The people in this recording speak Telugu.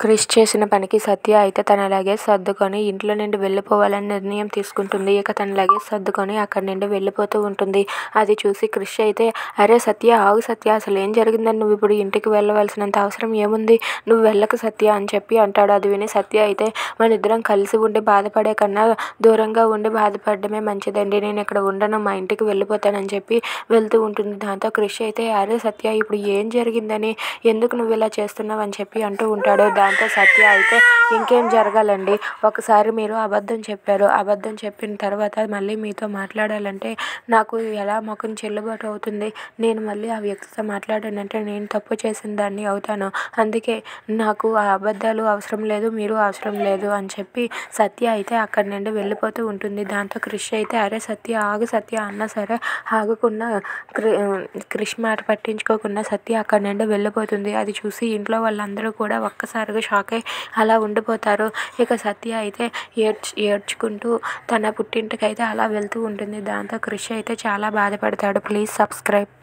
క్రిష్ చేసిన పనికి సత్య అయితే తన లగేజ్ సర్దుకొని ఇంట్లో నుండి వెళ్ళిపోవాలని నిర్ణయం తీసుకుంటుంది. ఇక తన లగేజ్ సర్దుకొని అక్కడి నుండి వెళ్ళిపోతూ ఉంటుంది. అది చూసి క్రిష్ అయితే, అరే సత్య, ఆగు సత్య, అసలు ఏం జరిగిందని నువ్వు ఇప్పుడు ఇంటికి వెళ్ళవలసినంత అవసరం ఏముంది, నువ్వు వెళ్ళకు సత్య అని చెప్పి అంటాడు. అది విని సత్య అయితే, మన ఇద్దరం కలిసి ఉండి బాధపడే కన్నా దూరంగా ఉండి బాధపడడమే మంచిదండి, నేను ఇక్కడ ఉండను, మా ఇంటికి వెళ్ళిపోతానని చెప్పి వెళ్తూ ఉంటుంది. దాంతో క్రిష్ అయితే, అరే సత్య, ఇప్పుడు ఏం జరిగిందని, ఎందుకు నువ్వు ఇలా చేస్తున్నావు అని చెప్పి అంటూ ఉంటాడు. దాంతో సత్య అయితే, ఇంకేం జరగాలండి, ఒకసారి మీరు అబద్ధం చెప్పారు, అబద్ధం చెప్పిన తర్వాత మళ్ళీ మీతో మాట్లాడాలంటే నాకు ఎలా ముఖం చెల్లుబాటు అవుతుంది, నేను మళ్ళీ ఆ వ్యక్తితో మాట్లాడానంటే నేను తప్పు చేసిన దాన్ని అవుతాను, అందుకే నాకు ఆ అబద్ధాలు అవసరం లేదు, మీరు అవసరం లేదు అని చెప్పి సత్య అయితే అక్కడి నుండి వెళ్ళిపోతూ ఉంటుంది. దాంతో క్రిష్ అయితే, అరే సత్య, ఆగు సత్య అన్నా సరే ఆగకుండా క్రిష్ మాట పట్టించుకోకుండా సత్య అక్కడి నుండి వెళ్ళిపోతుంది. అది చూసి ఇంట్లో వాళ్ళందరూ కూడా ఒక్కసారిగా షాక్ అయి అలా ఉండిపోతారు. ఇక సత్య అయితే ఏడ్చుకుంటూ తన పుట్టింటికి అయితే అలా వెళ్తూ ఉంటుంది. దాంతో క్రిష్ అయితే చాలా బాధపడతాడు. Please subscribe.